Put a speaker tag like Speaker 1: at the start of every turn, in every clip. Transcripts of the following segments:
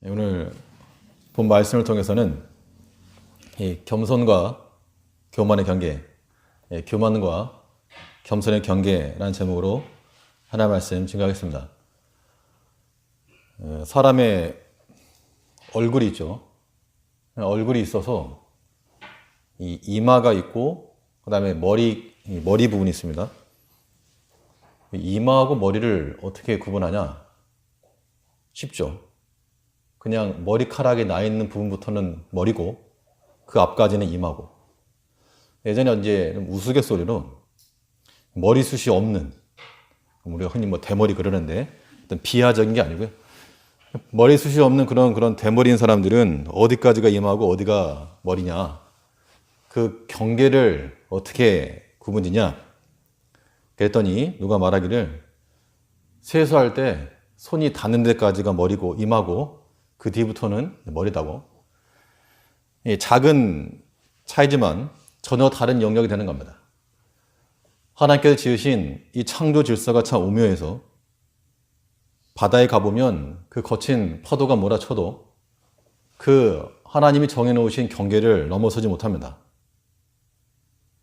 Speaker 1: 오늘 본 말씀을 통해서는 이 겸손과 교만의 경계, 교만과 겸손의 경계라는 제목으로 하나 말씀 증거하겠습니다. 사람의 얼굴이 있죠. 얼굴이 있어서 이 이마가 있고 그 다음에 머리 부분이 있습니다. 이마하고 머리를 어떻게 구분하냐? 쉽죠. 그냥 머리카락이 나 있는 부분부터는 머리고 그 앞까지는 이마고. 예전에 이제 우스갯소리로 머리숱이 없는, 우리가 흔히 대머리 그러는데 어떤 비하적인 게 아니고요. 머리숱이 없는 그런 대머리인 사람들은 어디까지가 이마고 어디가 머리냐, 그 경계를 어떻게 구분짓냐. 그랬더니 누가 말하기를 세수할 때 손이 닿는 데까지가 머리고 이마고 그 뒤부터는 머리다고. 작은 차이지만 전혀 다른 영역이 되는 겁니다. 하나님께서 지으신 이 창조 질서가 참 오묘해서 바다에 가보면 그 거친 파도가 몰아쳐도 그 하나님이 정해놓으신 경계를 넘어서지 못합니다.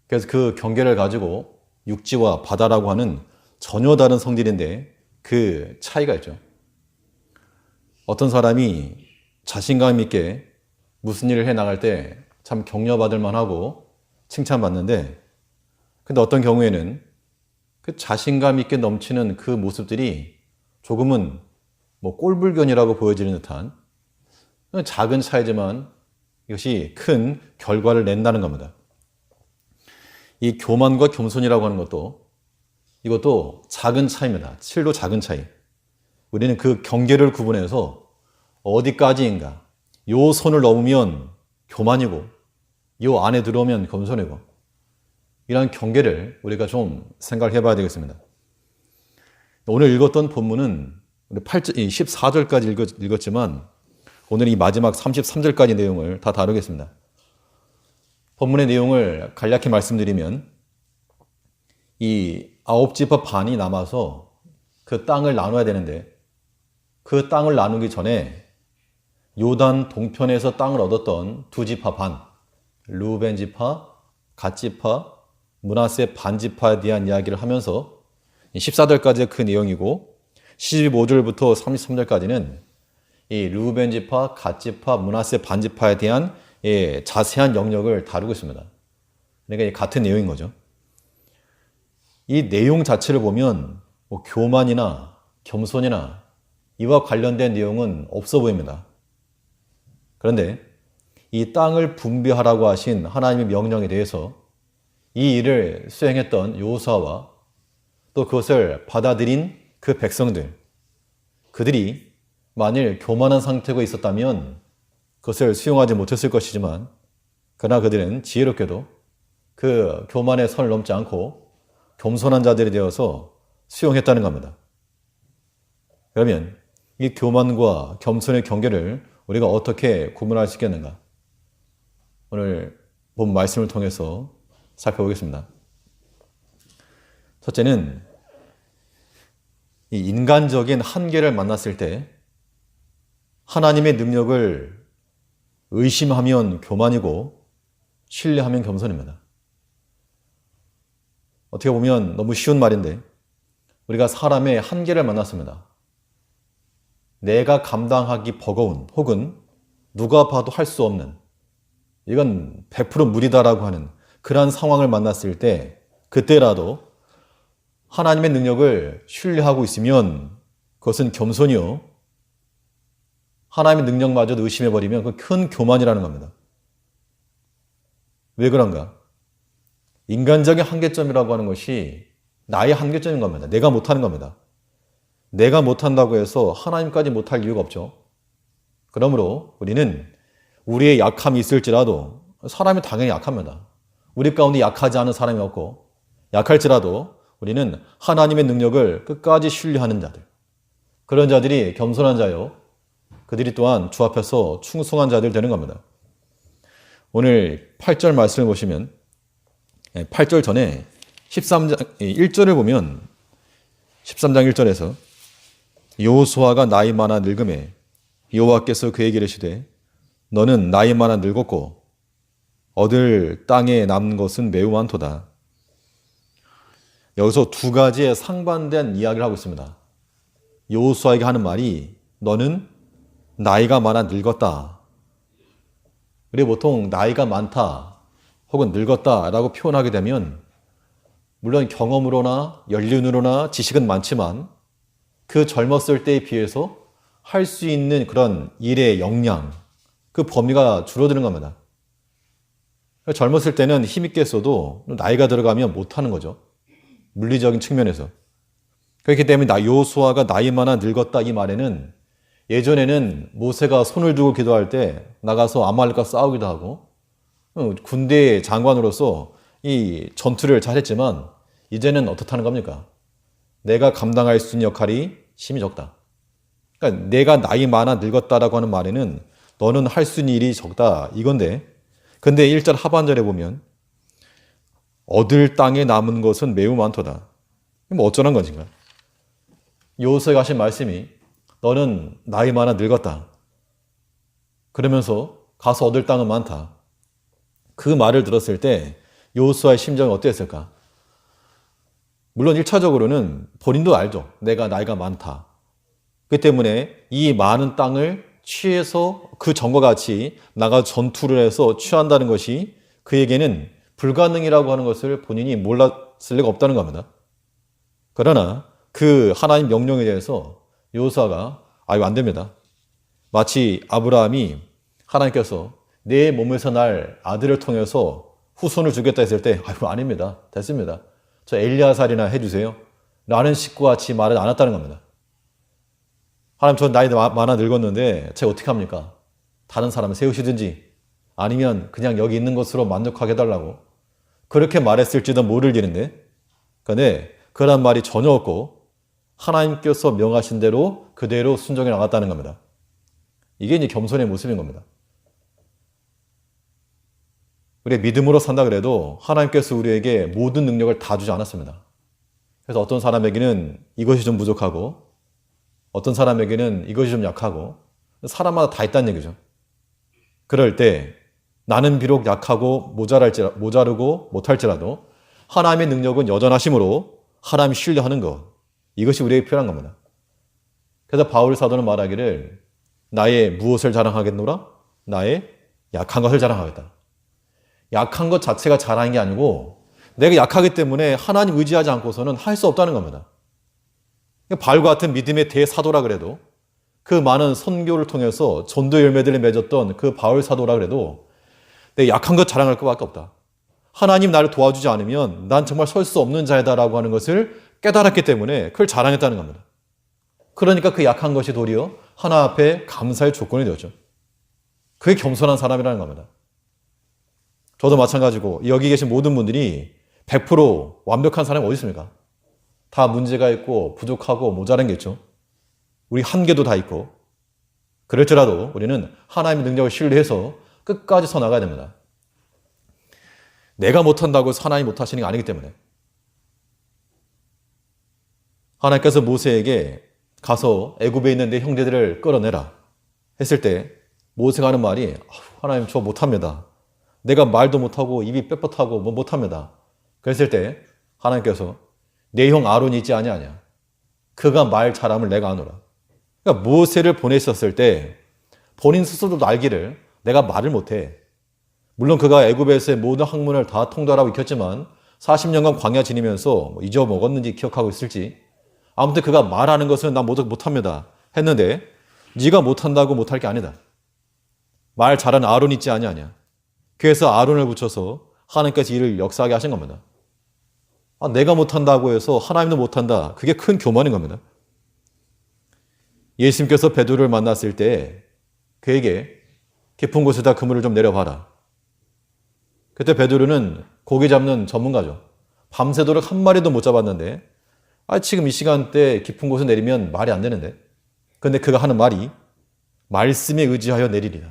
Speaker 1: 그래서 그 경계를 가지고 육지와 바다라고 하는 전혀 다른 성질인데 그 차이가 있죠. 어떤 사람이 자신감 있게 무슨 일을 해 나갈 때 참 격려받을 만하고 칭찬받는데, 근데 어떤 경우에는 그 자신감 있게 넘치는 그 모습들이 조금은 꼴불견이라고 보여지는 듯한 작은 차이지만 이것이 큰 결과를 낸다는 겁니다. 이 교만과 겸손이라고 하는 이것도 작은 차이입니다. 7도 작은 차이. 우리는 그 경계를 구분해서 어디까지인가, 요 선을 넘으면 교만이고 요 안에 들어오면 겸손이고, 이런 경계를 우리가 좀 생각해 봐야 되겠습니다. 오늘 읽었던 본문은 14절까지 읽었지만 오늘 이 마지막 33절까지 내용을 다 다루겠습니다. 본문의 내용을 간략히 말씀드리면 이 9지파 반이 남아서 그 땅을 나눠야 되는데, 그 땅을 나누기 전에 요단 동편에서 땅을 얻었던 2지파 반, 르우벤 지파, 갓 지파, 므낫세 반 지파에 대한 이야기를 하면서 14절까지의 그 내용이고 15절부터 33절까지는 이 르우벤 지파, 갓 지파, 므낫세 반 지파에 대한 자세한 영역을 다루고 있습니다. 그러니까 같은 내용인 거죠. 이 내용 자체를 보면 교만이나 겸손이나 이와 관련된 내용은 없어 보입니다. 그런데 이 땅을 분배하라고 하신 하나님의 명령에 대해서 이 일을 수행했던 여호수아와 또 그것을 받아들인 그 백성들, 그들이 만일 교만한 상태가 있었다면 그것을 수용하지 못했을 것이지만, 그러나 그들은 지혜롭게도 그 교만의 선을 넘지 않고 겸손한 자들이 되어서 수용했다는 겁니다. 그러면 이 교만과 겸손의 경계를 우리가 어떻게 구분할 수 있겠는가? 오늘 본 말씀을 통해서 살펴보겠습니다. 첫째는 이 인간적인 한계를 만났을 때 하나님의 능력을 의심하면 교만이고 신뢰하면 겸손입니다. 어떻게 보면 너무 쉬운 말인데 우리가 사람의 한계를 만났습니다. 내가 감당하기 버거운, 혹은 누가 봐도 할 수 없는, 이건 100% 무리다라고 하는 그러한 상황을 만났을 때, 그때라도 하나님의 능력을 신뢰하고 있으면 그것은 겸손이요, 하나님의 능력마저도 의심해버리면 그건 큰 교만이라는 겁니다. 왜 그런가? 인간적인 한계점이라고 하는 것이 나의 한계점인 겁니다. 내가 못하는 겁니다. 내가 못한다고 해서 하나님까지 못할 이유가 없죠. 그러므로 우리는 우리의 약함이 있을지라도, 사람이 당연히 약합니다. 우리 가운데 약하지 않은 사람이 없고, 약할지라도 우리는 하나님의 능력을 끝까지 신뢰하는 자들, 그런 자들이 겸손한 자요, 그들이 또한 주 앞에서 충성한 자들 되는 겁니다. 오늘 8절 말씀을 보시면 8절 전에 13장 1절을 보면 13장 1절에서 여호수아가 나이 많아 늙음에 여호와께서 그에게 이르시되 너는 나이 많아 늙었고 얻을 땅에 남는 것은 매우 많도다. 여기서 두 가지의 상반된 이야기를 하고 있습니다. 여호수아에게 하는 말이 너는 나이가 많아 늙었다. 우리 보통 나이가 많다 혹은 늙었다라고 표현하게 되면 물론 경험으로나 연륜으로나 지식은 많지만 그 젊었을 때에 비해서 할 수 있는 그런 일의 역량, 그 범위가 줄어드는 겁니다. 젊었을 때는 힘있게 써도 나이가 들어가면 못하는 거죠. 물리적인 측면에서. 그렇기 때문에 여호수아가 나이 많아 늙었다 이 말에는 예전에는 모세가 손을 두고 기도할 때 나가서 아말렉과 싸우기도 하고 군대 장관으로서 이 전투를 잘했지만 이제는 어떻다는 겁니까? 내가 감당할 수 있는 역할이 힘이 적다. 그러니까 내가 나이 많아 늙었다라고 하는 말에는 너는 할 수 있는 일이 적다 이건데 근데 1절 하반절에 보면 얻을 땅에 남은 것은 매우 많도다. 뭐 어쩌는 것인가? 여호수아가 하신 말씀이 너는 나이 많아 늙었다. 그러면서 가서 얻을 땅은 많다. 그 말을 들었을 때 여호수아의 심정이 어땠을까? 물론 1차적으로는 본인도 알죠. 내가 나이가 많다. 그 때문에 이 많은 땅을 취해서 그 전과 같이 나가 전투를 해서 취한다는 것이 그에게는 불가능이라고 하는 것을 본인이 몰랐을 리가 없다는 겁니다. 그러나 그 하나님 명령에 대해서 여호수아가 이거 안 됩니다. 마치 아브라함이 하나님께서 내 몸에서 날 아들을 통해서 후손을 주겠다 했을 때 이거 아닙니다. 됐습니다. 저 엘리야살이나 해주세요. 라는 식구와 같이 말을 안 했다는 겁니다. 하나님 전 나이 많아 늙었는데 제가 어떻게 합니까? 다른 사람을 세우시든지 아니면 그냥 여기 있는 것으로 만족하게 해달라고 그렇게 말했을지도 모를 일인데 근데 그런 말이 전혀 없고 하나님께서 명하신 대로 그대로 순종해 나갔다는 겁니다. 이게 이제 겸손의 모습인 겁니다. 우리 믿음으로 산다 그래도 하나님께서 우리에게 모든 능력을 다 주지 않았습니다. 그래서 어떤 사람에게는 이것이 좀 부족하고 어떤 사람에게는 이것이 좀 약하고 사람마다 다 있다는 얘기죠. 그럴 때 나는 비록 약하고 모자르고 못할지라도 하나님의 능력은 여전하심으로 하나님 신뢰하는 것 이것이 우리에게 필요한 겁니다. 그래서 바울 사도는 말하기를 나의 무엇을 자랑하겠노라? 나의 약한 것을 자랑하겠다. 약한 것 자체가 자랑인 게 아니고 내가 약하기 때문에 하나님 의지하지 않고서는 할 수 없다는 겁니다. 바울과 같은 믿음의 대사도라 그래도 그 많은 선교를 통해서 전도 열매들을 맺었던 그 바울 사도라 그래도 내 약한 것 자랑할 것밖에 없다. 하나님 나를 도와주지 않으면 난 정말 설 수 없는 자이다라고 하는 것을 깨달았기 때문에 그걸 자랑했다는 겁니다. 그러니까 그 약한 것이 도리어 하나 앞에 감사의 조건이 되었죠. 그게 겸손한 사람이라는 겁니다. 저도 마찬가지고 여기 계신 모든 분들이 100% 완벽한 사람이 어디 있습니까? 다 문제가 있고 부족하고 모자란 게 있죠. 우리 한계도 다 있고 그럴지라도 우리는 하나님의 능력을 신뢰해서 끝까지 서 나가야 됩니다. 내가 못한다고 해서 하나님이 못하시는 게 아니기 때문에 하나님께서 모세에게 가서 애굽에 있는 내 형제들을 끌어내라 했을 때 모세가 하는 말이 하나님 저 못합니다. 내가 말도 못하고 입이 뻣뻣하고 못합니다. 그랬을 때 하나님께서 내 형 아론이 있지 아니하냐. 그가 말 잘함을 내가 아노라. 그러니까 모세를 보냈었을 때 본인 스스로도 알기를 내가 말을 못해. 물론 그가 애굽에서의 모든 학문을 다 통달하고 익혔지만 40년간 광야 지니면서 잊어먹었는지 기억하고 있을지 아무튼 그가 말하는 것은 난 못합니다 했는데 네가 못한다고 못할 게 아니다. 말 잘하는 아론 있지 아니하냐. 그래서 아론을 붙여서 하나님께서 이를 역사하게 하신 겁니다. 내가 못한다고 해서 하나님도 못한다. 그게 큰 교만인 겁니다. 예수님께서 베드로를 만났을 때 그에게 깊은 곳에다 그물을 좀 내려봐라. 그때 베드로는 고기 잡는 전문가죠. 밤새도록 한 마리도 못 잡았는데 지금 이 시간대 깊은 곳에 내리면 말이 안 되는데 근데 그가 하는 말이 말씀에 의지하여 내리리라.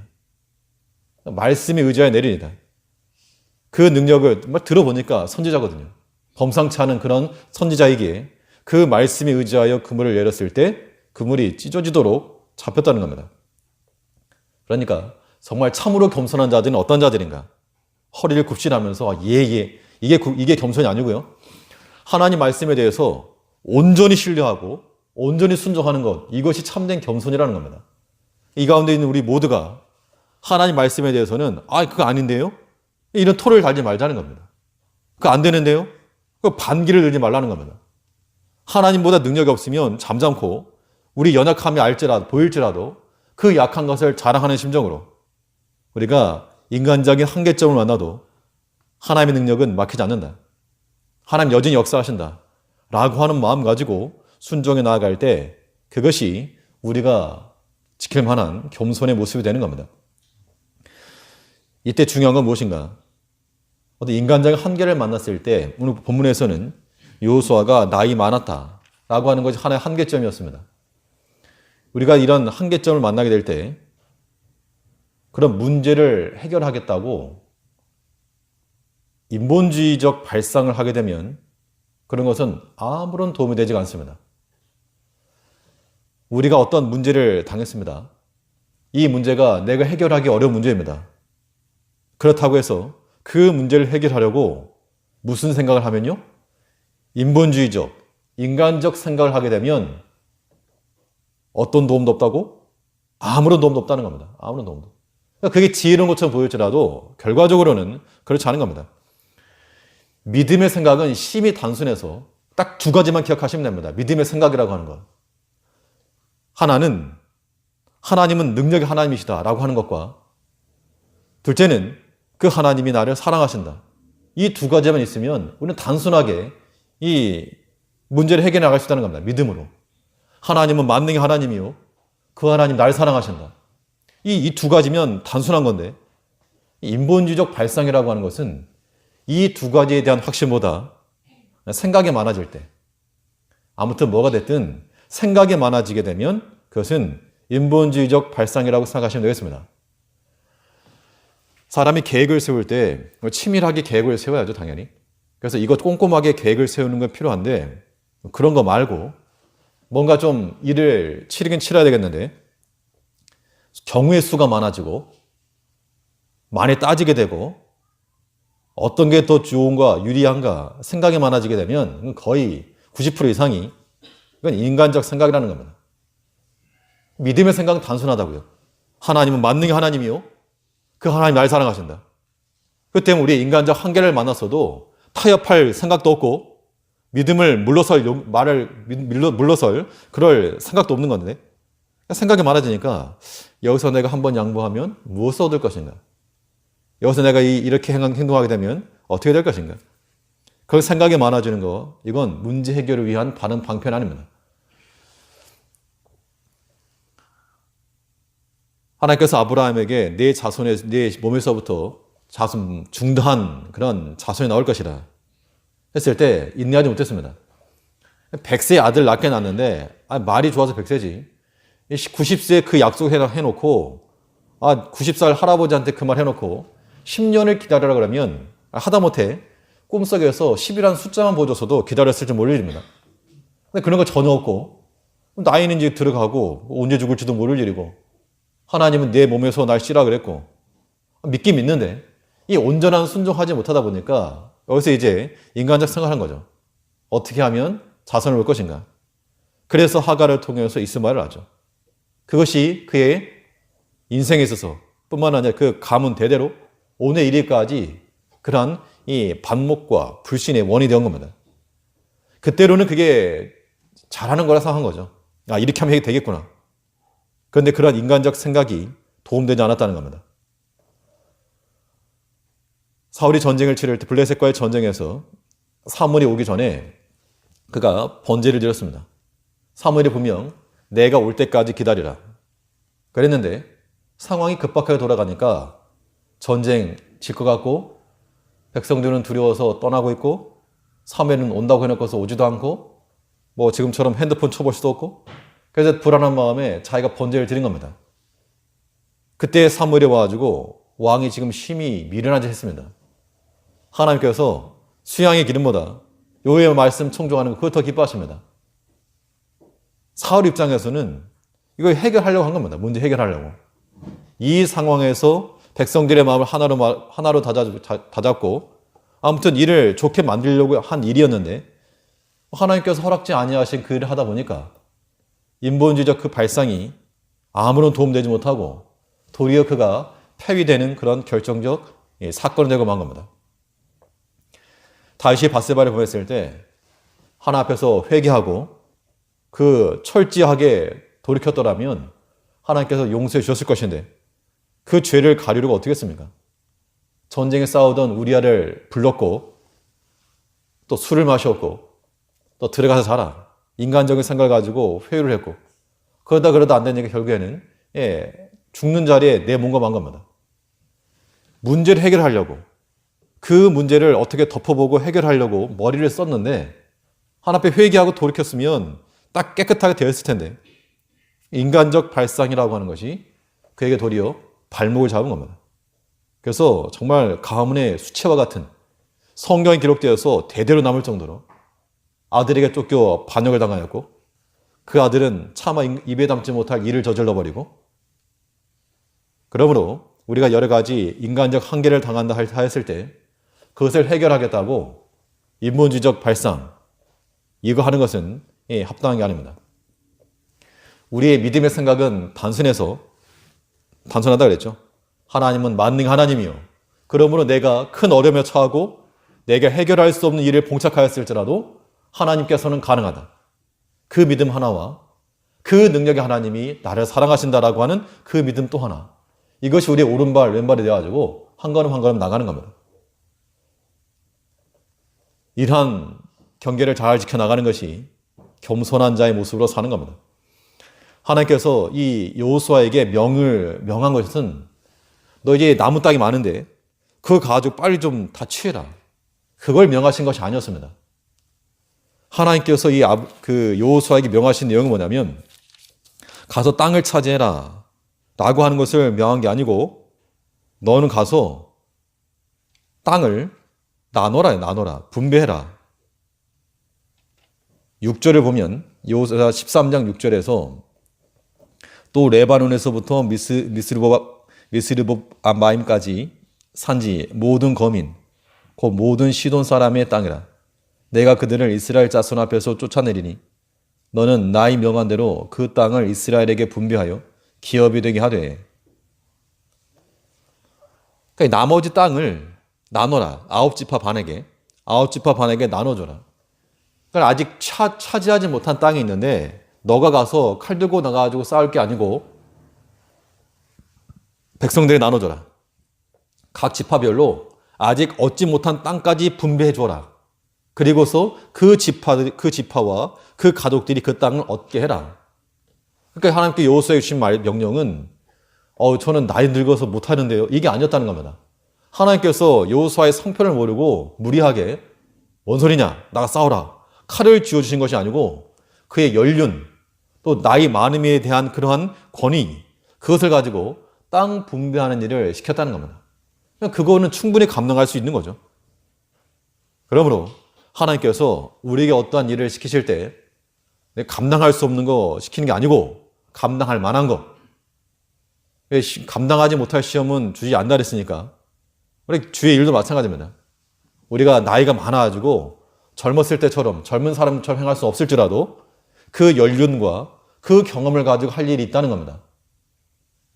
Speaker 1: 말씀에 의지하여 내리리라. 그 능력을 들어보니까 선지자거든요. 범상치 않은 그런 선지자이기에 그 말씀에 의지하여 그물을 내렸을 때 그물이 찢어지도록 잡혔다는 겁니다. 그러니까 정말 참으로 겸손한 자들은 어떤 자들인가? 허리를 굽신하면서 이게 겸손이 아니고요. 하나님 말씀에 대해서 온전히 신뢰하고 온전히 순종하는 것, 이것이 참된 겸손이라는 겁니다. 이 가운데 있는 우리 모두가 하나님 말씀에 대해서는 그거 아닌데요? 이런 토를 달지 말자는 겁니다. 그거 안 되는데요? 그 반기를 들지 말라는 겁니다. 하나님보다 능력이 없으면 잠잠고 우리 연약함이 보일지라도 그 약한 것을 자랑하는 심정으로 우리가 인간적인 한계점을 만나도 하나님의 능력은 막히지 않는다. 하나님 여전히 역사하신다. 라고 하는 마음 가지고 순종해 나아갈 때 그것이 우리가 지킬 만한 겸손의 모습이 되는 겁니다. 이때 중요한 건 무엇인가? 어떤 인간적인 한계를 만났을 때 오늘 본문에서는 여호수아가 나이 많았다 라고 하는 것이 하나의 한계점이었습니다. 우리가 이런 한계점을 만나게 될 때 그런 문제를 해결하겠다고 인본주의적 발상을 하게 되면 그런 것은 아무런 도움이 되지 않습니다. 우리가 어떤 문제를 당했습니다. 이 문제가 내가 해결하기 어려운 문제입니다. 그렇다고 해서 그 문제를 해결하려고 무슨 생각을 하면요? 인본주의적, 인간적 생각을 하게 되면 어떤 도움도 없다고? 아무런 도움도 없다는 겁니다. 아무런 도움도. 그게 지혜로운 것처럼 보일지라도 결과적으로는 그렇지 않은 겁니다. 믿음의 생각은 심히 단순해서 딱 두 가지만 기억하시면 됩니다. 믿음의 생각이라고 하는 것. 하나는 하나님은 능력의 하나님이시다라고 하는 것과 둘째는 그 하나님이 나를 사랑하신다. 이 두 가지만 있으면 우리는 단순하게 이 문제를 해결해 나갈 수 있다는 겁니다. 믿음으로. 하나님은 만능의 하나님이요. 그 하나님 나를 사랑하신다. 이 두 가지면 단순한 건데 인본주의적 발상이라고 하는 것은 이 두 가지에 대한 확신보다 생각이 많아질 때 아무튼 뭐가 됐든 생각이 많아지게 되면 그것은 인본주의적 발상이라고 생각하시면 되겠습니다. 사람이 계획을 세울 때 치밀하게 계획을 세워야죠, 당연히. 그래서 이것 꼼꼼하게 계획을 세우는 건 필요한데 그런 거 말고 뭔가 좀 일을 치르긴 치러야 되겠는데 경우의 수가 많아지고 많이 따지게 되고 어떤 게 더 좋은가 유리한가 생각이 많아지게 되면 거의 90% 이상이 이건 인간적 생각이라는 겁니다. 믿음의 생각은 단순하다고요. 하나님은 만능의 하나님이요. 그 하나님 나를 사랑하신다. 그 때문에 우리 인간적 한계를 만났어도 타협할 생각도 없고 믿음을 물러설 그럴 생각도 없는 건데 생각이 많아지니까 여기서 내가 한번 양보하면 무엇을 얻을 것인가? 여기서 내가 이렇게 행동하게 되면 어떻게 될 것인가? 그 생각이 많아지는 거 이건 문제 해결을 위한 바른 방편 아닙니다. 하나님께서 아브라함에게 내 몸에서부터 중대한 그런 자손이 나올 것이라 했을 때 인내하지 못했습니다. 100세의 아들 낳게 낳았는데 말이 좋아서 100세지. 90세에 그 약속 해놓고 90살 할아버지한테 그 말 해놓고 10년을 기다리라 그러면 하다못해 꿈속에서 10이라는 숫자만 보여줘서도 기다렸을지 모를 일입니다. 근데 그런 거 전혀 없고 나이는 이제 들어가고 언제 죽을지도 모를 일이고 하나님은 내 몸에서 날 씨라 그랬고 믿긴 믿는데 이 온전한 순종하지 못하다 보니까 여기서 이제 인간적 생각을 한 거죠. 어떻게 하면 자손을 올 것인가. 그래서 하갈을 통해서 이스마엘을 낳죠. 그것이 그의 인생에 있어서 뿐만 아니라 그 가문 대대로 오늘 이르기까지 그러한 이 반목과 불신의 원인이 되는 겁니다. 그때로는 그게 잘하는 거라 생각한 거죠. 이렇게 하면 되겠구나. 그런데 그런 인간적 생각이 도움되지 않았다는 겁니다. 사울이 전쟁을 치를 때 블레셋과의 전쟁에서 사무엘이 오기 전에 그가 번제를 드렸습니다. 사무엘이 분명 내가 올 때까지 기다리라 그랬는데 상황이 급박하게 돌아가니까 전쟁 질 것 같고 백성들은 두려워서 떠나고 있고 사무엘은 온다고 해놓고서 오지도 않고 뭐 지금처럼 핸드폰 쳐볼 수도 없고 그래서 불안한 마음에 자기가 번제를 드린 겁니다. 그때 사무엘이 와가지고 왕이 지금 심히 미련한 짓 했습니다. 하나님께서 수양의 기름보다 여호와의 말씀 청종하는 거 그걸 더 기뻐하십니다. 사울 입장에서는 이거 해결하려고 한 겁니다. 문제 해결하려고. 이 상황에서 백성들의 마음을 하나로 다잡고 아무튼 일을 좋게 만들려고 한 일이었는데 하나님께서 허락지 아니하신 그 일을 하다 보니까 인본주의적 그 발상이 아무런 도움되지 못하고 도리어 그가 폐위되는 그런 결정적 사건이 되고 만 겁니다. 다윗이 밧세바를 보냈을 때 하나 앞에서 회개하고 그 철저하게 돌이켰더라면 하나님께서 용서해 주셨을 것인데 그 죄를 가리려고 어떻게 했습니까? 전쟁에 싸우던 우리아를 불렀고 또 술을 마셨고 또 들어가서 자라 인간적인 생각을 가지고 회유를 했고 그러다 안 되니까 결국에는 죽는 자리에 내 몸과 만 겁니다. 문제를 해결하려고 그 문제를 어떻게 덮어보고 해결하려고 머리를 썼는데 하나님께 회개하고 돌이켰으면 딱 깨끗하게 되었을 텐데 인간적 발상이라고 하는 것이 그에게 도리어 발목을 잡은 겁니다. 그래서 정말 가문의 수채화 같은 성경에 기록되어서 대대로 남을 정도로 아들에게 쫓겨 반역을 당하였고 그 아들은 차마 입에 담지 못할 일을 저질러 버리고 그러므로 우리가 여러 가지 인간적 한계를 당한다 하였을 때 그것을 해결하겠다고 인본주의적 발상 이거 하는 것은 합당한 게 아닙니다. 우리의 믿음의 생각은 단순하다 그랬죠. 하나님은 만능 하나님이요. 그러므로 내가 큰 어려움에 처하고 내가 해결할 수 없는 일을 봉착하였을지라도 하나님께서는 가능하다. 그 믿음 하나와 그 능력의 하나님이 나를 사랑하신다라고 하는 그 믿음 또 하나. 이것이 우리의 오른발 왼발이 되어가지고 한 걸음 한 걸음 나가는 겁니다. 이러한 경계를 잘 지켜나가는 것이 겸손한 자의 모습으로 사는 겁니다. 하나님께서 이 여호수아에게 명한 것은 너 이제 남은 땅이 많은데 그거 가지고 빨리 좀 다 취해라. 그걸 명하신 것이 아니었습니다. 하나님께서 그 여호수아에게 명하신 내용은 뭐냐면 가서 땅을 차지해라 라고 하는 것을 명한 게 아니고 너는 가서 땅을 나눠라 분배해라. 6절을 보면 여호수아 13장 6절에서 또 레바논에서부터 미스르보암마임까지 산지 모든 거민 곧 모든 시돈 사람의 땅이라. 내가 그들을 이스라엘 자손 앞에서 쫓아내리니 너는 나의 명한 대로 그 땅을 이스라엘에게 분배하여 기업이 되게 하되. 그러니까 나머지 땅을 나눠라. 9지파 반에게 나눠줘라. 그러니까 아직 차지하지 못한 땅이 있는데 너가 가서 칼 들고 나가가지고 싸울 게 아니고 백성들에 나눠줘라. 각 지파별로 아직 얻지 못한 땅까지 분배해 줘라. 그리고서 그 지파와 그 가족들이 그 땅을 얻게 해라. 그러니까 하나님께 여호수아에 주신 명령은 저는 나이 늙어서 못하는데요. 이게 아니었다는 겁니다. 하나님께서 여호수아의 성편을 모르고 무리하게 뭔 소리냐 나가 싸우라 칼을 쥐어주신 것이 아니고 그의 연륜 또 나이 많음에 대한 그러한 권위 그것을 가지고 땅 분배하는 일을 시켰다는 겁니다. 그거는 충분히 감당할 수 있는 거죠. 그러므로 하나님께서 우리에게 어떠한 일을 시키실 때 감당할 수 없는 거 시키는 게 아니고 감당할 만한 거. 감당하지 못할 시험은 주지 않는다 그랬으니까 우리 주의 일도 마찬가지입니다. 우리가 나이가 많아가지고 젊었을 때처럼 젊은 사람처럼 행할 수 없을지라도 그 연륜과 그 경험을 가지고 할 일이 있다는 겁니다.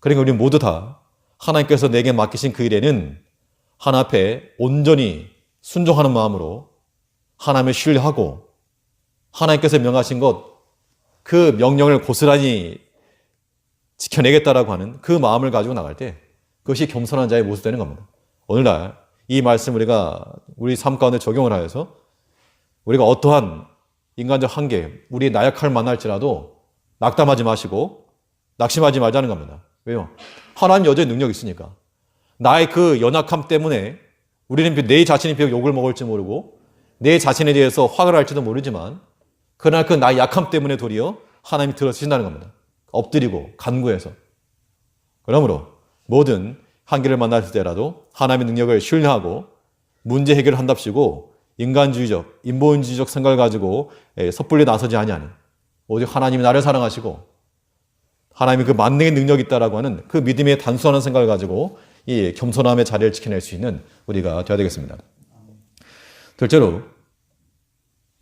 Speaker 1: 그러니까 우리 모두 다 하나님께서 내게 맡기신 그 일에는 하나님 앞에 온전히 순종하는 마음으로 하나님을 신뢰하고 하나님께서 명하신 것 그 명령을 고스란히 지켜내겠다라고 하는 그 마음을 가지고 나갈 때 그것이 겸손한 자의 모습 되는 겁니다. 오늘날 이 말씀 우리가 우리 삶 가운데 적용을 하여서 우리가 어떠한 인간적 한계, 우리의 나약함을 만날지라도 낙담하지 마시고 낙심하지 말자는 겁니다. 왜요? 하나님 여전히 능력이 있으니까. 나의 그 연약함 때문에 우리는 내 자신이 비록 욕을 먹을지 모르고 내 자신에 대해서 화를 할지도 모르지만 그러나 그 나의 약함 때문에 도리어 하나님이 들어주신다는 겁니다. 엎드리고 간구해서. 그러므로 모든 한계를 만났을 때라도 하나님의 능력을 신뢰하고 문제 해결을 한답시고 인간주의적, 인본주의적 생각을 가지고 섣불리 나서지 아니하는 오직 하나님이 나를 사랑하시고 하나님이 그 만능의 능력이 있다라고 하는 그 믿음의 단순한 생각을 가지고 이 겸손함의 자리를 지켜낼 수 있는 우리가 되어야 되겠습니다. 둘째로,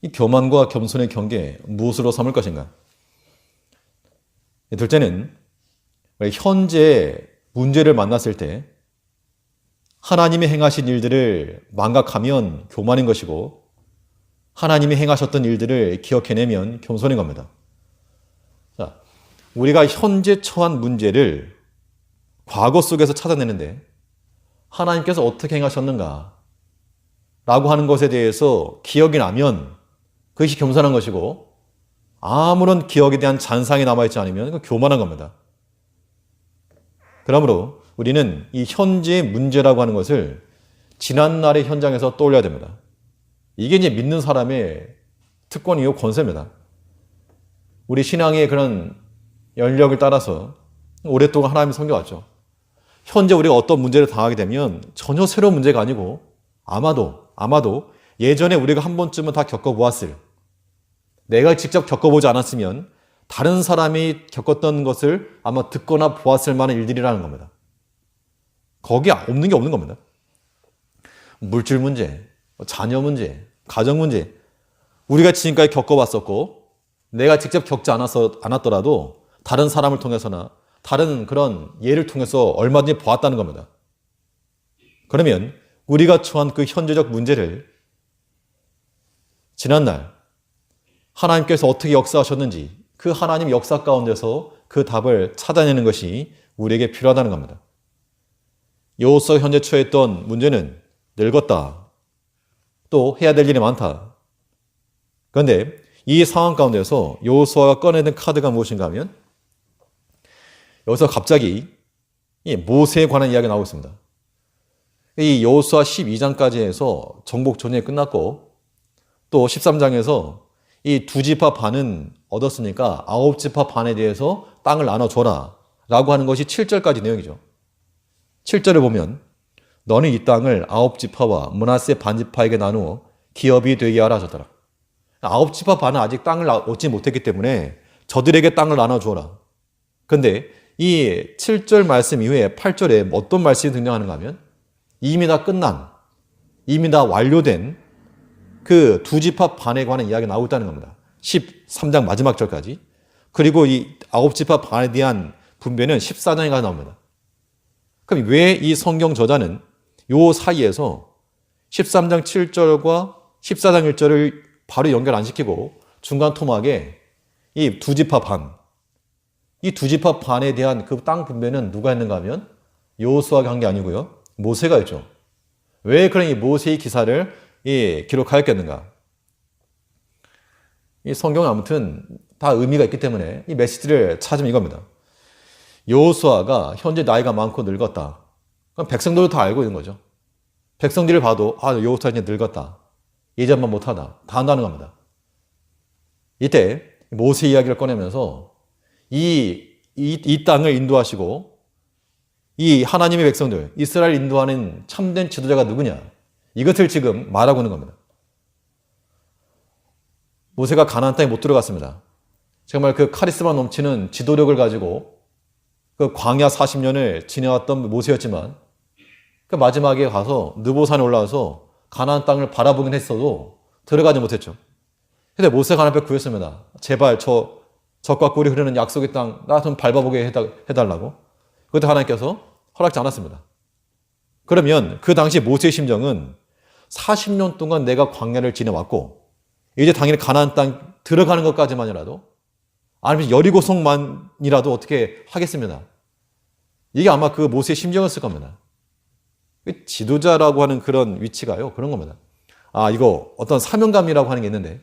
Speaker 1: 이 교만과 겸손의 경계 무엇으로 삼을 것인가? 둘째는 현재 문제를 만났을 때 하나님이 행하신 일들을 망각하면 교만인 것이고 하나님이 행하셨던 일들을 기억해내면 겸손인 겁니다. 자, 우리가 현재 처한 문제를 과거 속에서 찾아내는데 하나님께서 어떻게 행하셨는가 라고 하는 것에 대해서 기억이 나면 그것이 겸손한 것이고 아무런 기억에 대한 잔상이 남아있지 않으면 그건 교만한 겁니다. 그러므로 우리는 이 현재의 문제라고 하는 것을 지난날의 현장에서 떠올려야 됩니다. 이게 이제 믿는 사람의 특권이요 권세입니다. 우리 신앙의 그런 연력을 따라서 오랫동안 하나님을 섬겨왔죠. 현재 우리가 어떤 문제를 당하게 되면 전혀 새로운 문제가 아니고 아마도 예전에 우리가 한 번쯤은 다 겪어보았을, 내가 직접 겪어보지 않았으면 다른 사람이 겪었던 것을 아마 듣거나 보았을 만한 일들이라는 겁니다. 거기에 없는 게 없는 겁니다. 물질 문제, 자녀 문제, 가정 문제, 우리가 지금까지 겪어봤었고 내가 직접 겪지 않았더라도 다른 사람을 통해서나 다른 그런 예를 통해서 얼마든지 보았다는 겁니다. 그러면 우리가 처한 그 현재적 문제를 지난날 하나님께서 어떻게 역사하셨는지 그 하나님 역사 가운데서 그 답을 찾아내는 것이 우리에게 필요하다는 겁니다. 여호수아가 현재 처했던 문제는 늙었다. 또 해야 될 일이 많다. 그런데 이 상황 가운데서 여호수아가 꺼내는 카드가 무엇인가 하면 여기서 갑자기 이 모세에 관한 이야기가 나오고 있습니다. 이 여호수아 12장까지 해서 정복 전쟁이 끝났고 또 13장에서 이 2지파 반은 얻었으니까 9지파 반에 대해서 땅을 나눠줘라 라고 하는 것이 7절까지 내용이죠. 7절을 보면 너는 이 땅을 9지파와 므낫세 반지파에게 나누어 기업이 되게 하라 하셨더라. 9지파 반은 아직 땅을 얻지 못했기 때문에 저들에게 땅을 나눠줘라. 그런데 이 7절 말씀 이후에 8절에 어떤 말씀이 등장하는가 하면 이미 다 끝난, 이미 다 완료된 그 2지파 반에 관한 이야기가 나오고 있다는 겁니다. 13장 마지막 절까지. 그리고 이 9지파 반에 대한 분배는 14장에 가서 나옵니다. 그럼 왜 이 성경 저자는 요 사이에서 13장 7절과 14장 1절을 바로 연결 안 시키고 중간 토막에 이 2지파 반, 이 2지파 반에 대한 그 땅 분배는 누가 했는가 하면 여호수아가 한 게 아니고요. 모세가 했죠. 왜 그런 이 모세의 기사를 기록하였겠는가? 이 성경은 아무튼 다 의미가 있기 때문에 이 메시지를 찾으면 이겁니다. 여호수아가 현재 나이가 많고 늙었다. 그럼 백성들도 다 알고 있는 거죠. 백성들을 봐도 여호수아 이제 늙었다. 예전만 못하다. 다 안다는 겁니다. 이때 모세 이야기를 꺼내면서 이 땅을 인도하시고 이 하나님의 백성들, 이스라엘 인도하는 참된 지도자가 누구냐? 이것을 지금 말하고 있는 겁니다. 모세가 가나안 땅에 못 들어갔습니다. 정말 그 카리스마 넘치는 지도력을 가지고 그 광야 40년을 지내왔던 모세였지만 그 마지막에 가서 느보산에 올라와서 가나안 땅을 바라보긴 했어도 들어가지 못했죠. 근데 모세가 하나님 앞에 구했습니다. 제발 적과 꿀이 흐르는 약속의 땅 나 좀 밟아보게 해달라고. 그때 하나님께서 허락지 않았습니다. 그러면 그 당시 모세의 심정은 40년 동안 내가 광야를 지내왔고 이제 당연히 가나안 땅 들어가는 것까지만이라도 아니면 여리고성만이라도 어떻게 하겠습니다. 이게 아마 그 모세의 심정이었을 겁니다. 지도자라고 하는 그런 위치가요. 그런 겁니다. 이거 어떤 사명감이라고 하는 게 있는데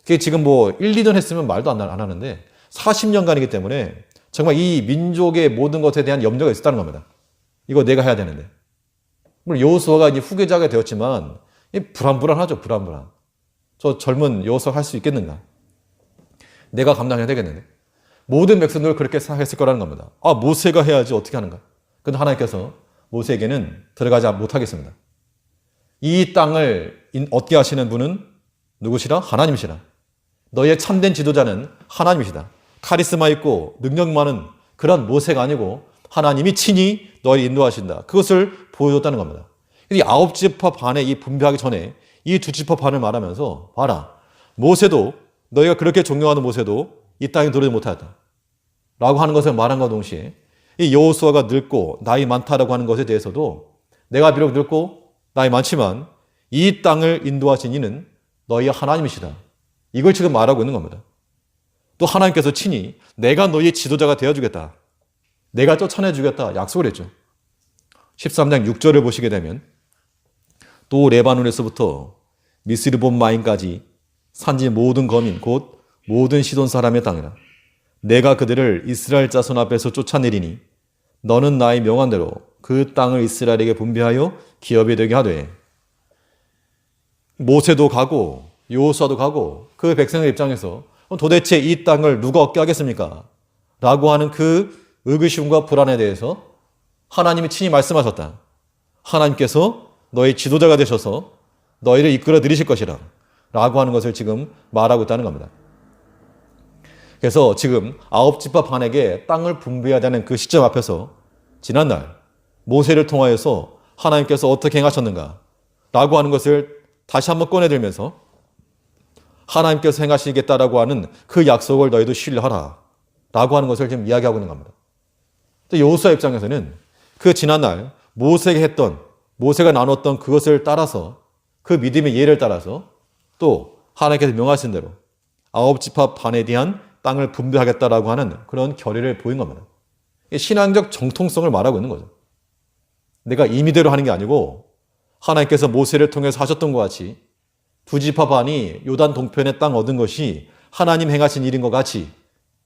Speaker 1: 그게 지금 1, 2년 했으면 말도 안 하는데 40년간이기 때문에 정말 이 민족의 모든 것에 대한 염려가 있었다는 겁니다. 이거 내가 해야 되는데. 물론 여호수아가 이제 후계자가 되었지만 불안하죠. 불안불안. 저 젊은 여호수아가 할 수 있겠는가? 내가 감당해야 되겠는데. 모든 백성들 그렇게 생각했을 거라는 겁니다. 모세가 해야지 어떻게 하는가? 그런데 하나님께서 모세에게는 들어가지 못하겠습니다. 이 땅을 얻게 하시는 분은 누구시라? 하나님이시라. 너의 참된 지도자는 하나님이시다. 카리스마 있고 능력 많은 그런 모세가 아니고 하나님이 친히 너희를 인도하신다. 그것을 보여줬다는 겁니다. 이 9지파 반에 이 분배하기 전에 이 2지파 반을 말하면서 봐라. 모세도 너희가 그렇게 존경하는 모세도 이 땅에 들어오지 못하였다. 라고 하는 것을 말한과 동시에 이 여호수아가 늙고 나이 많다라고 하는 것에 대해서도 내가 비록 늙고 나이 많지만 이 땅을 인도하신 이는 너희의 하나님이시다. 이걸 지금 말하고 있는 겁니다. 또 하나님께서 친히 내가 너희의 지도자가 되어주겠다. 내가 쫓아내주겠다. 약속을 했죠. 13장 6절을 보시게 되면 또 레바논에서부터 미스리본 마임까지 산지 모든 거민 곧 모든 시돈 사람의 땅이라. 내가 그들을 이스라엘 자손 앞에서 쫓아내리니 너는 나의 명한대로 그 땅을 이스라엘에게 분배하여 기업이 되게 하되. 모세도 가고 여호수아도 가고 그 백성의 입장에서 도대체 이 땅을 누가 얻게 하겠습니까? 라고 하는 그 의구심과 불안에 대해서 하나님이 친히 말씀하셨다. 하나님께서 너희 지도자가 되셔서 너희를 이끌어 들이실 것이라 라고 하는 것을 지금 말하고 있다는 겁니다. 그래서 지금 9지파 반에게 땅을 분배해야 되는 그 시점 앞에서 지난날 모세를 통하여서 하나님께서 어떻게 행하셨는가 라고 하는 것을 다시 한번 꺼내들면서 하나님께서 행하시겠다라고 하는 그 약속을 너희도 신뢰하라 라고 하는 것을 지금 이야기하고 있는 겁니다. 또 여호수아 입장에서는 그 지난날 모세가 했던, 모세가 나눴던 그것을 따라서 그 믿음의 예를 따라서 또 하나님께서 명하신 대로 9지파 반에 대한 땅을 분배하겠다라고 하는 그런 결의를 보인 겁니다. 신앙적 정통성을 말하고 있는 거죠. 내가 임의대로 하는 게 아니고 하나님께서 모세를 통해서 하셨던 것 같이 2지파 반이 요단 동편의 땅 얻은 것이 하나님 행하신 일인 것 같이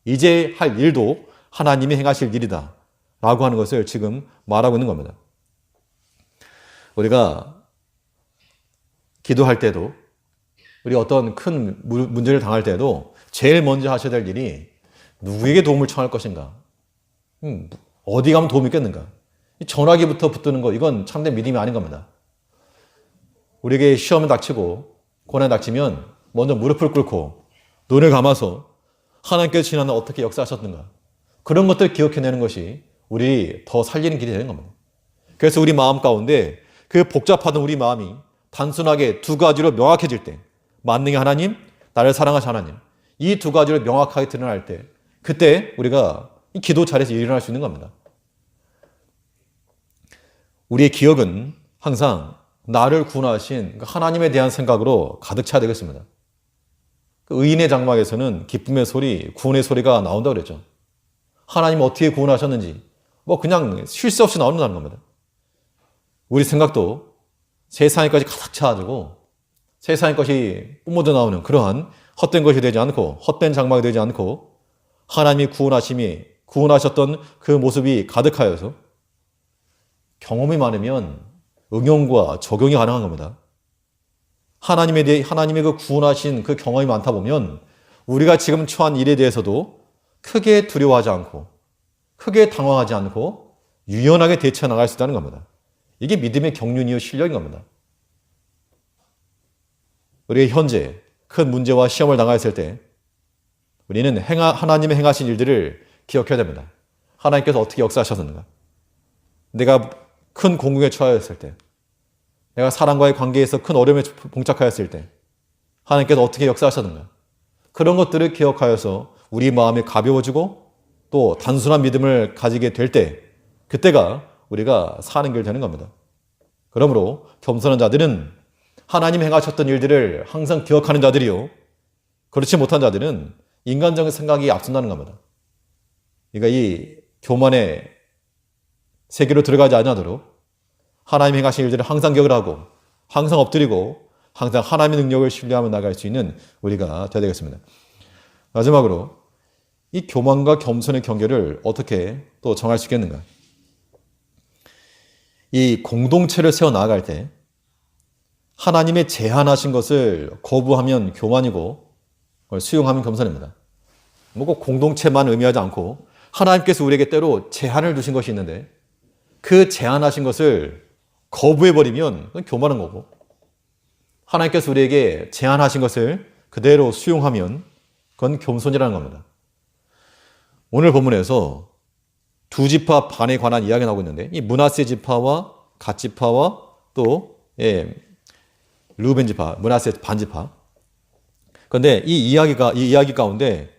Speaker 1: 이제 할 일도 하나님이 행하실 일이다 라고 하는 것을 지금 말하고 있는 겁니다. 우리가 기도할 때도 우리 어떤 큰 문제를 당할 때도 제일 먼저 하셔야 될 일이 누구에게 도움을 청할 것인가? 어디 가면 도움이 있겠는가? 전화기부터 붙드는 거 이건 참된 믿음이 아닌 겁니다. 우리에게 시험을 닥치고 고난이 닥치면 먼저 무릎을 꿇고 눈을 감아서 하나님께서 지난날 어떻게 역사하셨는가 그런 것들을 기억해내는 것이 우리 더 살리는 길이 되는 겁니다. 그래서 우리 마음 가운데 그 복잡하던 우리 마음이 단순하게 두 가지로 명확해질 때 만능의 하나님, 나를 사랑하신 하나님 이 두 가지로 명확하게 드러날 때 그때 우리가 이 기도 자리에서 일어날 수 있는 겁니다. 우리의 기억은 항상 나를 구원하신 하나님에 대한 생각으로 가득 차야 되겠습니다. 의인의 장막에서는 기쁨의 소리, 구원의 소리가 나온다고 그랬죠. 하나님 어떻게 구원하셨는지 그냥 쉴 새 없이 나온다는 겁니다. 우리 생각도 세상의 것이 가득 차가지고 세상의 것이 뿜어져 나오는 그러한 헛된 것이 되지 않고 헛된 장막이 되지 않고 하나님이 구원하셨던 그 모습이 가득하여서 경험이 많으면 응용과 적용이 가능한 겁니다. 하나님의 그 구원하신 그 경험이 많다 보면 우리가 지금 처한 일에 대해서도 크게 두려워하지 않고 크게 당황하지 않고 유연하게 대처해 나갈 수 있다는 겁니다. 이게 믿음의 경륜이요 실력인 겁니다. 우리가 현재 큰 문제와 시험을 당하였을 때 우리는 하나님의 행하신 일들을 기억해야 됩니다. 하나님께서 어떻게 역사하셨는가? 내가 큰 공경에 처하였을 때, 내가 사람과의 관계에서 큰 어려움에 봉착하였을 때 하나님께서 어떻게 역사하셨는가? 그런 것들을 기억하여서 우리 마음이 가벼워지고 또 단순한 믿음을 가지게 될 때 그때가 우리가 사는 길 되는 겁니다. 그러므로 겸손한 자들은 하나님 행하셨던 일들을 항상 기억하는 자들이요. 그렇지 못한 자들은 인간적인 생각이 앞선다는 겁니다. 그러니까 이 교만의 세계로 들어가지 않도록 하나님 행하신 일들을 항상 기억을 하고 항상 엎드리고 항상 하나님의 능력을 신뢰하며 나갈 수 있는 우리가 되어야 되겠습니다. 마지막으로 이 교만과 겸손의 경계를 어떻게 또 정할 수 있겠는가? 이 공동체를 세워 나아갈 때 하나님의 제한하신 것을 거부하면 교만이고 그걸 수용하면 겸손입니다. 꼭 공동체만 의미하지 않고 하나님께서 우리에게 때로 제한을 두신 것이 있는데 그 제한하신 것을 거부해버리면 그건 교만한 거고 하나님께서 우리에게 제한하신 것을 그대로 수용하면 그건 겸손이라는 겁니다. 오늘 본문에서 두 지파 반에 관한 이야기가 나오고 있는데 이 므낫세 지파와 갓 지파와 또 르우벤 지파, 므낫세 반 지파. 그런데 이 이야기 가운데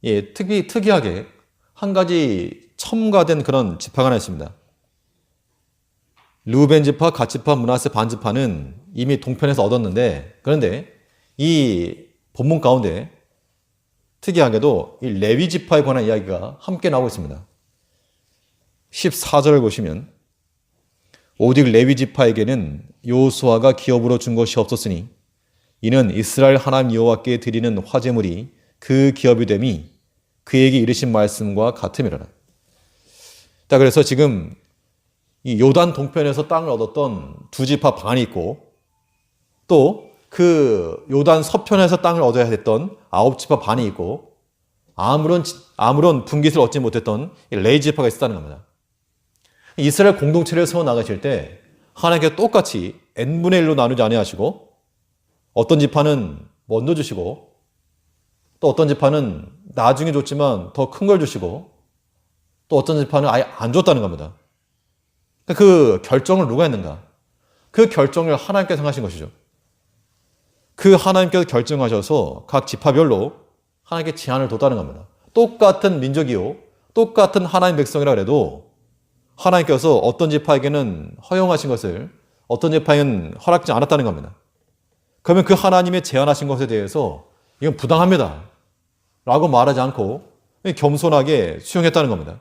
Speaker 1: 특이하게 한 가지 첨가된 그런 지파가 하나 있습니다. 르우벤 지파, 갓 지파, 므낫세 반 지파는 이미 동편에서 얻었는데 그런데 이 본문 가운데 특이하게도 이 레위 지파에 관한 이야기가 함께 나오고 있습니다. 14절을 보시면 오직 레위 지파에게는 여호수아가 기업으로 준 것이 없었으니 이는 이스라엘 하나님 여호와께 드리는 화제물이 그 기업이 됨이 그에게 이르신 말씀과 같음이라라. 자, 그래서 지금 이 요단 동편에서 땅을 얻었던 두 지파 반이 있고 또 그 요단 서편에서 땅을 얻어야 했던 9지파 반이 있고 아무런 분깃을 얻지 못했던 레위 지파가 있었다는 겁니다. 이스라엘 공동체를 세워 나가실 때 하나님께 똑같이 n분의 1로 나누지 아니하시고 어떤 지파는 먼저 주시고 또 어떤 지파는 나중에 줬지만 더 큰 걸 주시고 또 어떤 지파는 아예 안 줬다는 겁니다. 그 결정을 누가 했는가? 그 결정을 하나님께서 하신 것이죠. 그 하나님께서 결정하셔서 각 지파별로 하나님께 제한을 뒀다는 겁니다. 똑같은 민족이요, 똑같은 하나님 백성이라 그래도 하나님께서 어떤 지파에게는 허용하신 것을 어떤 지파에게는 허락지 않았다는 겁니다. 그러면 그 하나님의 제안하신 것에 대해서 이건 부당합니다 라고 말하지 않고 겸손하게 수용했다는 겁니다.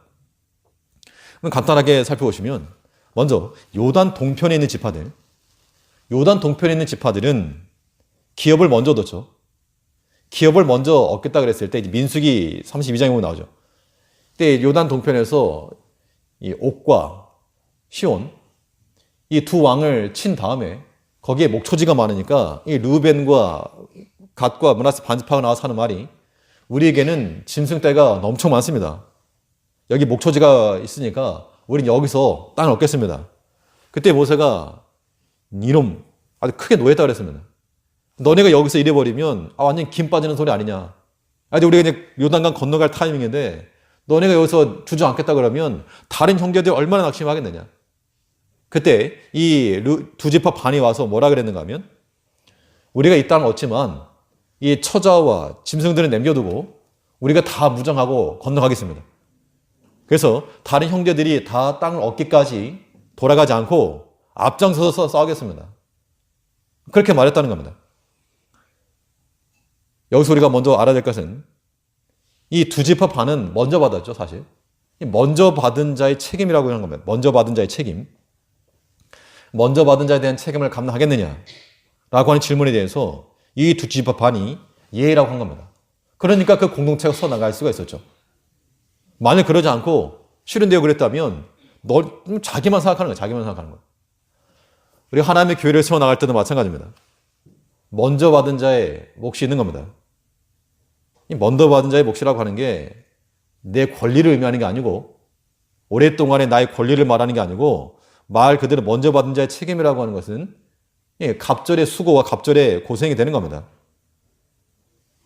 Speaker 1: 그럼 간단하게 살펴보시면 먼저 요단 동편에 있는 지파들, 요단 동편에 있는 지파들은 기업을 먼저 얻었죠. 기업을 먼저 얻겠다 그랬을 때 민수기 32장에 보면 나오죠. 그때 요단 동편에서 이 옥과 시온 이 두 왕을 친 다음에 거기에 목초지가 많으니까 이 르우벤과 갓과 므낫세 반지파가 나와서 하는 말이 우리에게는 짐승떼가 엄청 많습니다. 여기 목초지가 있으니까 우린 여기서 땅을 얻겠습니다. 그때 모세가 이놈 아주 크게 노했다 그랬습니다. 너네가 여기서 이래버리면 완전 김 빠지는 소리 아니냐. 아니 우리가 이제 요단강 건너갈 타이밍인데 너네가 여기서 주저앉겠다 그러면 다른 형제들이 얼마나 낙심하겠느냐. 그때 이 두 지파 반이 와서 뭐라 그랬는가 하면 우리가 이 땅을 얻지만 이 처자와 짐승들은 남겨두고 우리가 다 무장하고 건너가겠습니다. 그래서 다른 형제들이 다 땅을 얻기까지 돌아가지 않고 앞장서서 싸우겠습니다. 그렇게 말했다는 겁니다. 여기서 우리가 먼저 알아야 될 것은 이 두 지파 반은 먼저 받았죠, 사실. 먼저 받은 자의 책임이라고 하는 겁니다. 먼저 받은 자의 책임. 먼저 받은 자에 대한 책임을 감당하겠느냐? 라고 하는 질문에 대해서 이 두 지파 반이 예라고 한 겁니다. 그러니까 그 공동체가 서나갈 수가 있었죠. 만약 그러지 않고 싫은데요 그랬다면 자기만 생각하는 거예요. 자기만 생각하는 거예요. 우리 하나님의 교회를 세워나갈 때도 마찬가지입니다. 먼저 받은 자의 몫이 있는 겁니다. 이 먼저 받은 자의 몫이라고 하는 게 내 권리를 의미하는 게 아니고 오랫동안의 나의 권리를 말하는 게 아니고 말 그대로 먼저 받은 자의 책임이라고 하는 것은 갑절의 수고와 갑절의 고생이 되는 겁니다.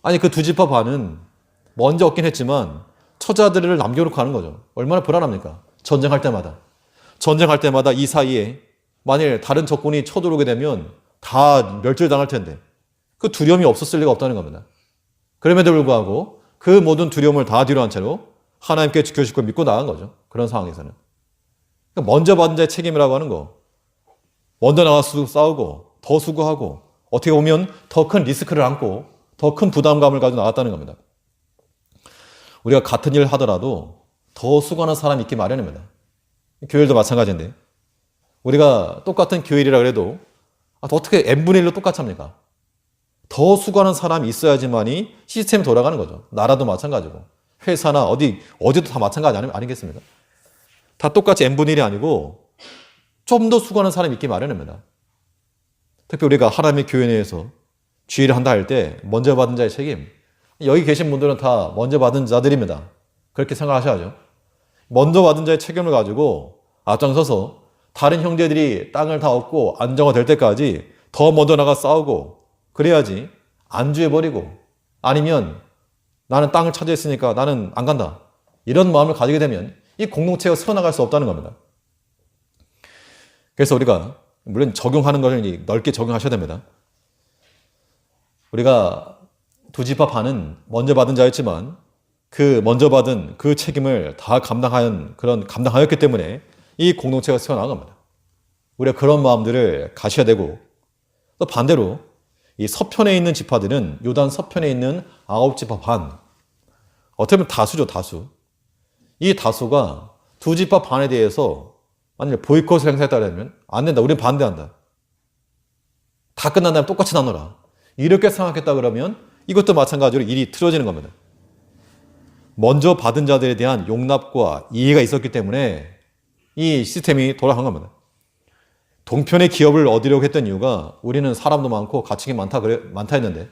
Speaker 1: 아니 그 두 지파 반은 먼저 얻긴 했지만 처자들을 남겨놓고 가는 거죠. 얼마나 불안합니까? 전쟁할 때마다 이 사이에 만일 다른 적군이 쳐들어오게 되면 다 멸절당할 텐데 그 두려움이 없었을 리가 없다는 겁니다. 그럼에도 불구하고 그 모든 두려움을 다 뒤로 한 채로 하나님께 지켜주실 걸 믿고 나간 거죠. 그런 상황에서는. 그러니까 먼저 받은 자의 책임이라고 하는 거. 먼저 나가서 싸우고 더 수고하고 어떻게 보면 더 큰 리스크를 안고 더 큰 부담감을 가지고 나갔다는 겁니다. 우리가 같은 일을 하더라도 더 수고하는 사람이 있기 마련입니다. 교회도 마찬가지인데 우리가 똑같은 교회이라 그래도 어떻게 n분의 1로 똑같이 합니까? 더 수고하는 사람이 있어야지만이 시스템이 돌아가는 거죠. 나라도 마찬가지고 회사나 어디도 다 마찬가지 아니겠습니까? 다 똑같이 n분의 1이 아니고 좀 더 수고하는 사람이 있기 마련입니다. 특히 우리가 하나님의 교회 내에서 주의를 한다 할 때 먼저 받은 자의 책임, 여기 계신 분들은 다 먼저 받은 자들입니다. 그렇게 생각하셔야죠. 먼저 받은 자의 책임을 가지고 앞장서서 다른 형제들이 땅을 다 얻고 안정화될 때까지 더 먼저 나가 싸우고 그래야지 안주해버리고 아니면 나는 땅을 차지했으니까 나는 안 간다. 이런 마음을 가지게 되면 이 공동체가 세워나갈 수 없다는 겁니다. 그래서 우리가 물론 적용하는 것을 넓게 적용하셔야 됩니다. 우리가 두 지파 반은 먼저 받은 자였지만 그 먼저 받은 그 책임을 다 감당하였기 때문에 이 공동체가 세워나간 겁니다. 우리가 그런 마음들을 가셔야 되고, 또 반대로 이 서편에 있는 지파들은 요단 서편에 있는 9지파 반, 어떻게 보면 다수죠, 다수. 이 다수가 두 지파 반에 대해서 만약에 보이콧을 행사했다면 안 된다, 우리는 반대한다, 다 끝난 다음에 똑같이 나눠라, 이렇게 생각했다 그러면 이것도 마찬가지로 일이 틀어지는 겁니다. 먼저 받은 자들에 대한 용납과 이해가 있었기 때문에 이 시스템이 돌아간 겁니다. 동편의 기업을 얻으려고 했던 이유가 우리는 사람도 많고 가축이 많다 했는데,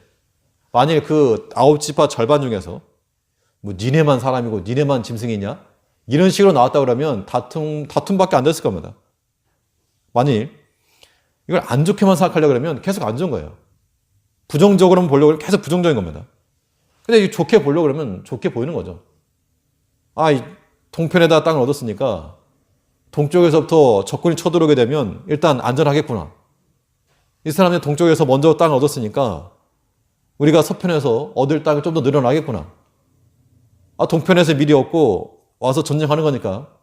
Speaker 1: 만일 그 9지파 절반 중에서 뭐 니네만 사람이고 니네만 짐승이냐, 이런 식으로 나왔다 그러면 다툼밖에 안 됐을 겁니다. 만일 이걸 안 좋게만 생각하려고 그러면 계속 안 좋은 거예요. 부정적으로만 보려고 그러면 계속 부정적인 겁니다. 근데 좋게 보려고 그러면 좋게 보이는 거죠. 이 동편에다 땅을 얻었으니까 동쪽에서부터 적군이 쳐들어오게 되면 일단 안전하겠구나. 이 사람이 동쪽에서 먼저 땅을 얻었으니까 우리가 서편에서 얻을 땅이 좀 더 늘어나겠구나. 동편에서 미리 얻고 와서 전쟁하는 거니까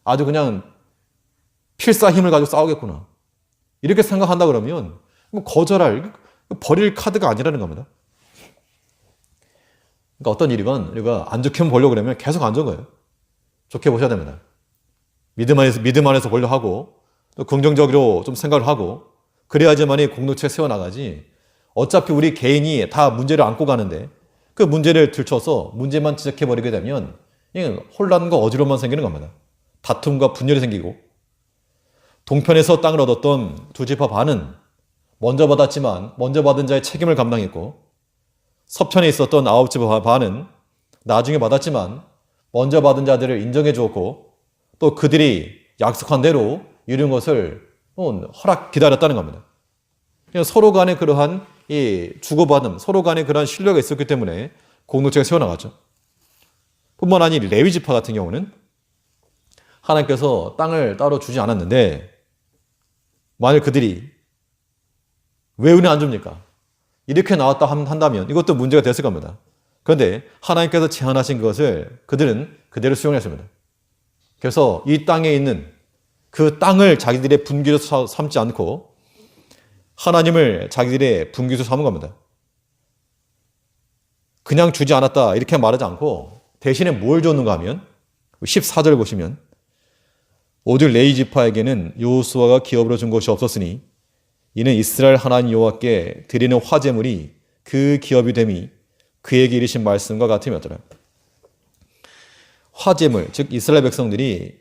Speaker 1: 아주 그냥 필사 힘을 가지고 싸우겠구나. 이렇게 생각한다 그러면 버릴 카드가 아니라는 겁니다. 그러니까 어떤 일이건 우리가 안 좋게만 보려고 그러면 계속 안 좋은 거예요. 좋게 보셔야 됩니다. 믿음 안에서 보려고 하고, 또 긍정적으로 좀 생각을 하고, 그래야지만이 공동체가 세워나가지, 어차피 우리 개인이 다 문제를 안고 가는데 그 문제를 들춰서 문제만 지적해버리게 되면 혼란과 어지러움만 생기는 겁니다. 다툼과 분열이 생기고, 동편에서 땅을 얻었던 두 지파 반은 먼저 받았지만 먼저 받은 자의 책임을 감당했고, 서편에 있었던 9지파 반은 나중에 받았지만 먼저 받은 자들을 인정해 주었고, 또 그들이 약속한 대로 이룬 것을 기다렸다는 겁니다. 서로 간에 그러한 이 주고받음, 서로 간에 그러한 신뢰가 있었기 때문에 공동체가 세워나갔죠. 뿐만 아니라 레위 지파 같은 경우는 하나님께서 땅을 따로 주지 않았는데, 만일 그들이 왜 은혜 안 줍니까? 이렇게 나왔다 한다면 이것도 문제가 됐을 겁니다. 그런데 하나님께서 제안하신 것을 그들은 그대로 수용했습니다. 그래서 이 땅에 있는 그 땅을 자기들의 분기로 삼지 않고 하나님을 자기들의 분기로 삼은 겁니다. 그냥 주지 않았다 이렇게 말하지 않고 대신에 뭘 줬는가 하면 14절 보시면, 오직 레위 지파에게는 여호수아가 기업으로 준 것이 없었으니 이는 이스라엘 하나님 여호와께 드리는 화제물이 그 기업이 됨이 그에게 이르신 말씀과 같으며더라. 화제물, 즉 이스라엘 백성들이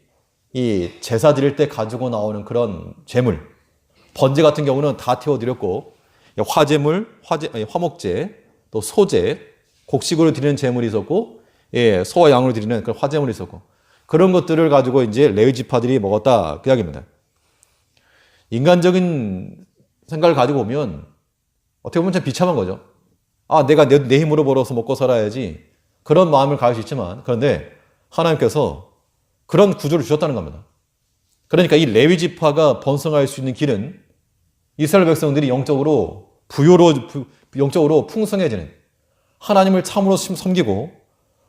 Speaker 1: 이 제사 드릴 때 가지고 나오는 그런 제물, 번제 같은 경우는 다 태워드렸고, 화제물, 화목제, 또 소제, 곡식으로 드리는 제물이 있었고, 소와 양으로 드리는 그런 화제물이 있었고, 그런 것들을 가지고 이제 레위 지파들이 먹었다 그 이야기입니다. 인간적인 생각을 가지고 보면 어떻게 보면 참 비참한 거죠. 내가 내 힘으로 벌어서 먹고 살아야지, 그런 마음을 가질 수 있지만, 그런데 하나님께서 그런 구조를 주셨다는 겁니다. 그러니까 이 레위 지파가 번성할 수 있는 길은 이스라엘 백성들이 영적으로 풍성해지는, 하나님을 참으로 섬기고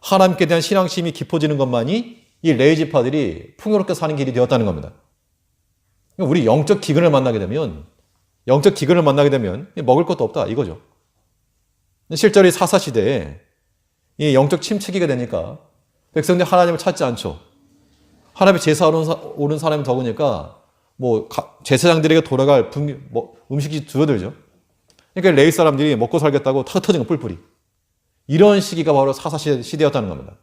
Speaker 1: 하나님께 대한 신앙심이 깊어지는 것만이 이 레위 지파들이 풍요롭게 사는 길이 되었다는 겁니다. 우리 영적 기근을 만나게 되면 먹을 것도 없다 이거죠. 실제로 이 사사시대에 이 영적 침체기가 되니까 백성들이 하나님을 찾지 않죠. 하나님의 제사 오른 사람이 적으니까 제사장들에게 돌아갈 음식이 줄어들죠. 그러니까 레위 사람들이 먹고 살겠다고 터진 거 뿔뿔이. 이런 시기가 바로 사사시대였다는 겁니다.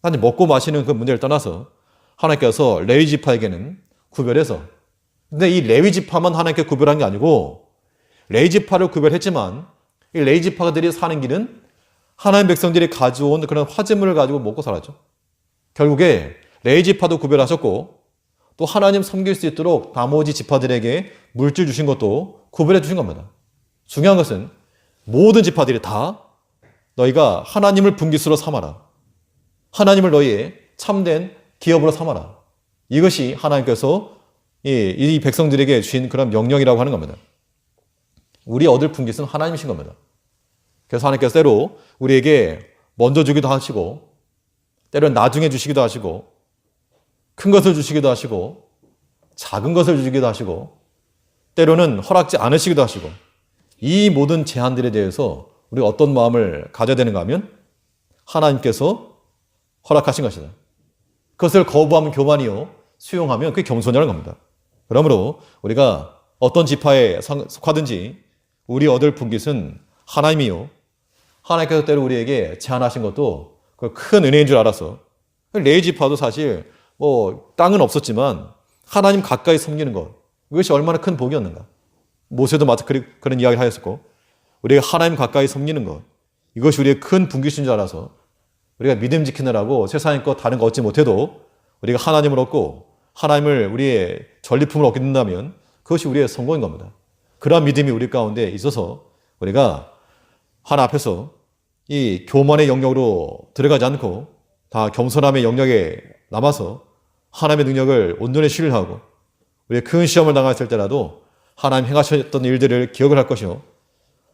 Speaker 1: 단지 먹고 마시는 그 문제를 떠나서 하나님께서 레위 지파에게는 구별해서, 근데 이 레위 지파만 하나님께 구별한 게 아니고 레위 지파를 구별했지만 이 레위 지파들이 사는 길은 하나님 백성들이 가져온 그런 화제물을 가지고 먹고 살았죠. 결국에 레위 지파도 구별하셨고, 또 하나님 섬길 수 있도록 나머지 지파들에게 물질 주신 것도 구별해 주신 겁니다. 중요한 것은 모든 지파들이 다 너희가 하나님을 분깃으로 삼아라, 하나님을 너희의 참된 기업으로 삼아라. 이것이 하나님께서 이 백성들에게 주신 그런 명령이라고 하는 겁니다. 우리 얻을 분깃은 하나님이신 겁니다. 그래서 하나님께서 때로 우리에게 먼저 주기도 하시고, 때로는 나중에 주시기도 하시고, 큰 것을 주시기도 하시고, 작은 것을 주시기도 하시고, 때로는 허락지 않으시기도 하시고, 이 모든 제한들에 대해서 우리가 어떤 마음을 가져야 되는가 하면 하나님께서 허락하신 것이다. 그것을 거부하면 교만이요, 수용하면 그게 겸손이라는 겁니다. 그러므로 우리가 어떤 지파에 속하든지 우리 얻을 분깃은 하나님이요, 하나님께서 때로 우리에게 제안하신 것도 큰 은혜인 줄 알아서, 레위 지파도 사실 땅은 없었지만 하나님 가까이 섬기는 것, 이것이 얼마나 큰 복이었는가. 모세도 마치 그런 이야기를 하였었고, 우리가 하나님 가까이 섬기는 것, 이것이 우리의 큰 분깃인 줄 알아서 우리가 믿음 지키느라고 세상의 것 다른 거 얻지 못해도 우리가 하나님을 얻고 하나님을 우리의 전리품을 얻게 된다면 그것이 우리의 성공인 겁니다. 그러한 믿음이 우리 가운데 있어서 우리가 하나님 앞에서 이 교만의 영역으로 들어가지 않고 다 겸손함의 영역에 남아서 하나님의 능력을 온전히 신뢰하고 우리의 큰 시험을 당했을 때라도 하나님 행하셨던 일들을 기억을 할 것이요,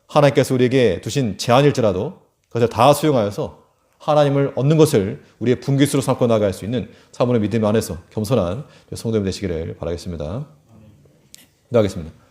Speaker 1: 하나님께서 우리에게 두신 제한일지라도 그것을 다 수용하여서 하나님을 얻는 것을 우리의 분깃으로 삼고 나갈 수 있는 사모의 믿음 안에서 겸손한 성도님 되시기를 바라겠습니다. 기도하겠습니다.